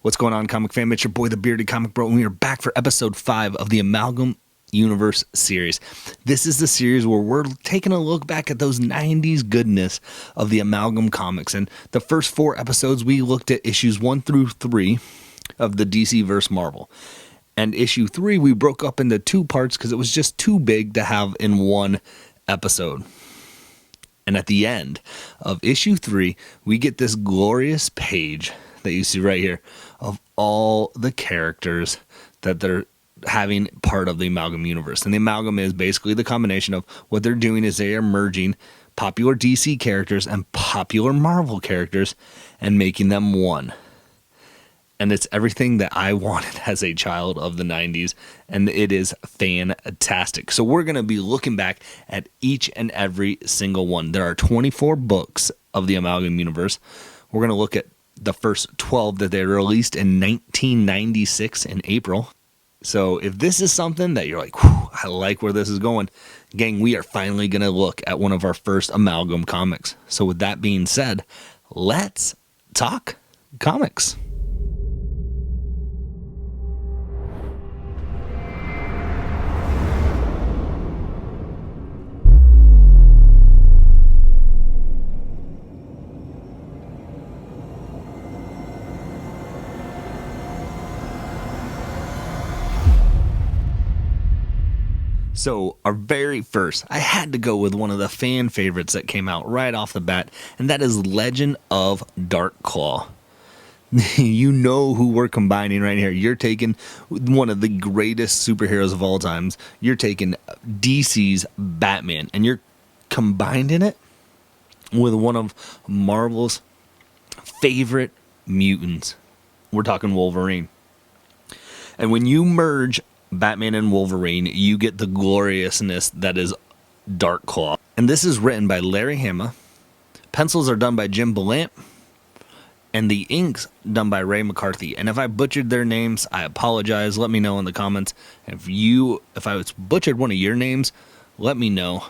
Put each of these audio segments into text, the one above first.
What's going on, comic fam? It's your boy, the Bearded Comic Bro, and we are back for episode 5 of the Amalgam Universe series. This is the series where we're taking a look back at those 90s goodness of the Amalgam comics. And the first 4 episodes, we looked at issues 1 through 3 of the DC vs. Marvel. And issue 3, we broke up into 2 parts because it was just too big to have in one episode. And at the end of issue 3, we get this glorious page that you see right here of all the characters that they're having part of the Amalgam Universe. And the Amalgam is basically the combination of what they're doing is they are merging popular DC characters and popular Marvel characters and making them one. And it's everything that I wanted as a child of the 90s, and it is fantastic. So we're going to be looking back at each and every single one. There are 24 books of the Amalgam Universe. We're going to look at the first 12 that they released in 1996 in April. So if this is something that you're like, I like where this is going, gang, we are finally going to look at one of our first Amalgam comics. So with that being said, let's talk comics. So our very first, I had to go with one of the fan favorites that came out right off the bat, and that is Legend of Darkclaw. You know who we're combining right here. You're taking one of the greatest superheroes of all times. You're taking DC's Batman, and you're combining it with one of Marvel's favorite mutants. We're talking Wolverine. And when you merge Batman and Wolverine, you get the gloriousness that is Darkclaw. And this is written by Larry Hama. Pencils are done by Jim Ballant. And the inks done by Ray McCarthy. And if I butchered their names, I apologize. Let me know in the comments. If I was butchered one of your names, let me know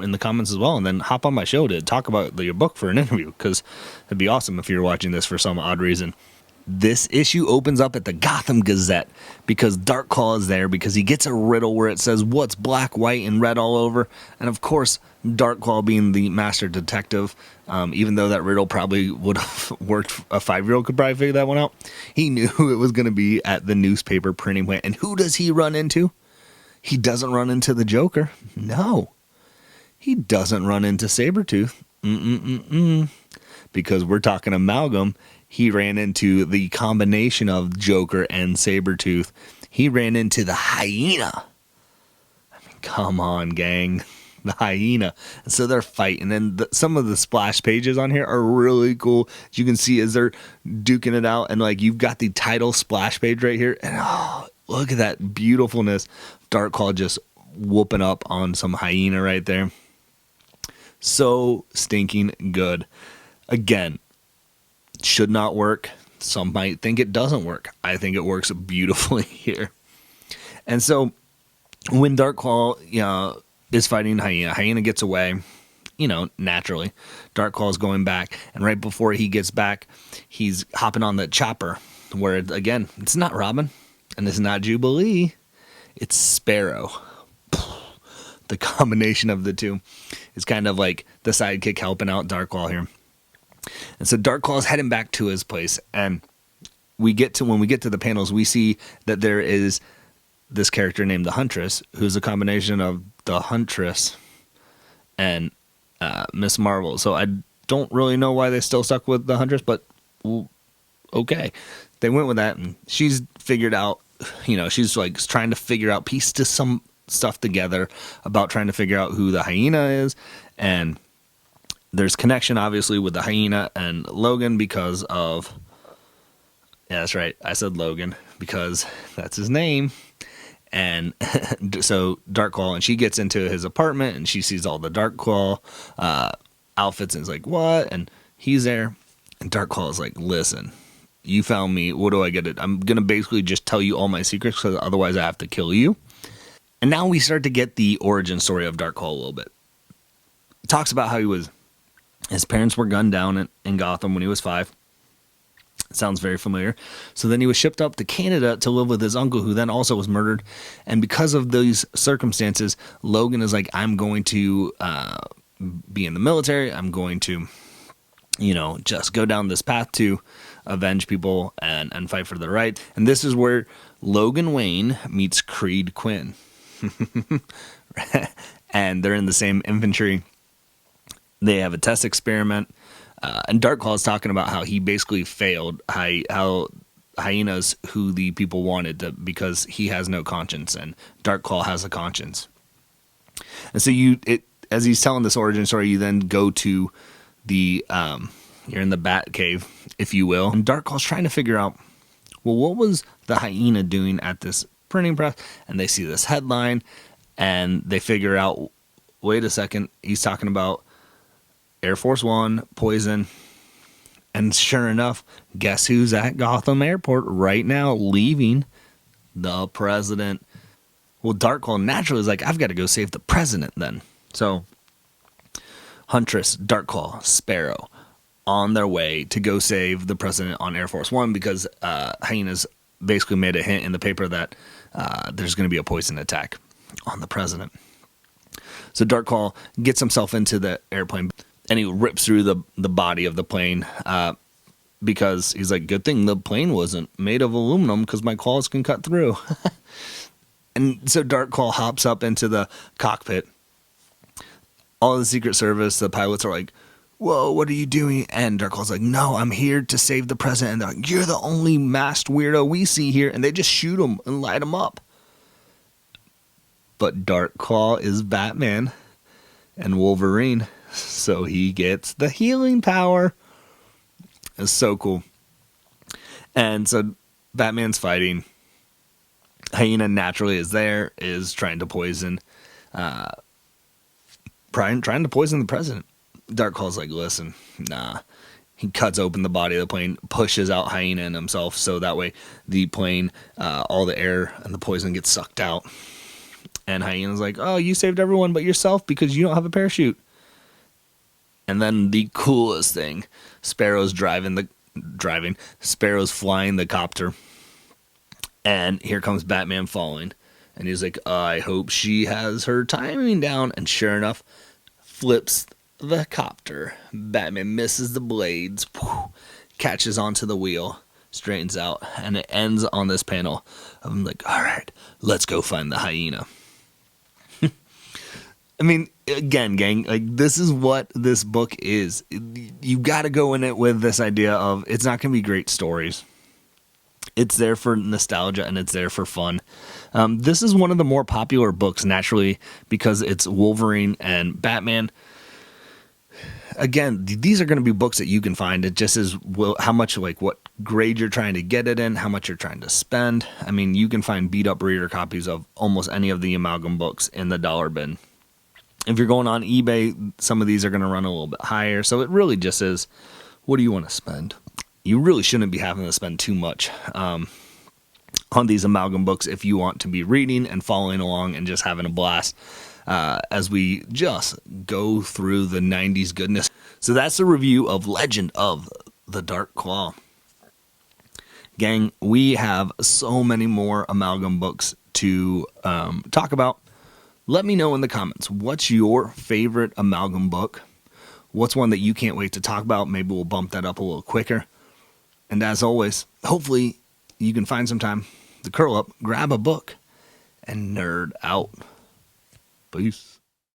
in the comments as well. And then hop on my show to talk about your book for an interview, because it'd be awesome if you're watching this for some odd reason. This issue opens up at the Gotham Gazette because Darkclaw is there, because he gets a riddle where it says what's black, white, and red all over. And of course, Darkclaw being the master detective, even though that riddle probably would have worked, a 5-year-old could probably figure that one out. He knew it was going to be at the newspaper printing plant. And who does he run into? He doesn't run into the Joker. No. He doesn't run into Sabretooth. Because we're talking Amalgam. He ran into the combination of Joker and Sabretooth. He ran into the hyena. I mean, come on, gang. The hyena. And so they're fighting. And some of the splash pages on here are really cool. As you can see as they're duking it out. And like you've got the title splash page right here. And oh, look at that beautifulness. Darkclaw just whooping up on some hyena right there. So stinking good. Again, should not work. Some might think it doesn't work. I think it works beautifully here. And so when Darkclaw is fighting Hyena gets away, naturally. Darkclaw is going back, and right before he gets back, he's hopping on the chopper, where, again, it's not Robin, and it's not Jubilee, it's Sparrow. The combination of the two is kind of like the sidekick helping out Darkclaw here. And so Darkclaw is heading back to his place, and when we get to the panels, we see that there is this character named the Huntress, who's a combination of the Huntress and Miss Marvel. So I don't really know why they still stuck with the Huntress, but okay, they went with that, and she's figured out. She's like trying to figure out, piece to some stuff together about trying to figure out who the hyena is, and there's connection, obviously, with the hyena and Logan because of... Yeah, that's right. I said Logan because that's his name. And so Darkclaw, and she gets into his apartment, and she sees all the Darkclaw outfits, and is like, what? And he's there. And Darkclaw is like, listen, you found me. What do I get? I'm going to basically just tell you all my secrets, because otherwise I have to kill you. And now we start to get the origin story of Darkclaw a little bit. It talks about how his parents were gunned down in Gotham when he was 5. Sounds very familiar. So then he was shipped up to Canada to live with his uncle, who then also was murdered. And because of these circumstances, Logan is like, I'm going to be in the military. I'm going to, just go down this path to avenge people and fight for the right. And this is where Logan Wayne meets Creed Quinn. And they're in the same infantry. They have a test experiment. And Darkclaw is talking about how he basically failed how Hyena's who the people wanted to, because he has no conscience and Darkclaw has a conscience. And so as he's telling this origin story, you then go to the you're in the Bat Cave, if you will, and Darkclaw's trying to figure out, well, what was the hyena doing at this printing press? And they see this headline, and they figure out, wait a second, he's talking about Air Force One, poison. And sure enough, guess who's at Gotham Airport right now, leaving? The president. Well, Darkclaw naturally is like, I've got to go save the president then. So, Huntress, Darkclaw, Sparrow, on their way to go save the president on Air Force One, because Hyena's basically made a hint in the paper that there's going to be a poison attack on the president. So Darkclaw gets himself into the airplane, and he rips through the body of the plane because he's like, good thing the plane wasn't made of aluminum because my claws can cut through. And so Darkclaw hops up into the cockpit. All the Secret Service, the pilots are like, whoa, what are you doing? And Darkclaw's like, no, I'm here to save the president. And they're like, you're the only masked weirdo we see here. And they just shoot him and light him up. But Darkclaw is Batman and Wolverine, so he gets the healing power. It's so cool. And so Batman's fighting. Hyena naturally is there, is trying to poison, trying to poison the president. Darkclaw's like, listen, nah. He cuts open the body of the plane, pushes out Hyena and himself, so that way the plane, all the air and the poison gets sucked out. And Hyena's like, oh, you saved everyone but yourself because you don't have a parachute. And then the coolest thing, Sparrow's Sparrow's flying the copter. And here comes Batman falling. And he's like, I hope she has her timing down. And sure enough, flips the copter. Batman misses the blades, catches onto the wheel, straightens out, and it ends on this panel. I'm like, all right, let's go find the hyena. I mean, again, gang, like, this is what this book is. You got to go in it with this idea of it's not going to be great stories. It's there for nostalgia and it's there for fun. This is one of the more popular books, naturally, because it's Wolverine and Batman. Again, these are going to be books that you can find. It just is how much, like, what grade you're trying to get it in, how much you're trying to spend. I mean, you can find beat-up reader copies of almost any of the Amalgam books in the dollar bin. If you're going on eBay, some of these are going to run a little bit higher. So it really just is, what do you want to spend? You really shouldn't be having to spend too much on these Amalgam books if you want to be reading and following along and just having a blast as we just go through the 90s goodness. So that's the review of Legend of the Dark Claw. Gang, we have so many more Amalgam books to talk about. Let me know in the comments, what's your favorite Amalgam book? What's one that you can't wait to talk about? Maybe we'll bump that up a little quicker. And as always, hopefully you can find some time to curl up, grab a book, and nerd out. Peace.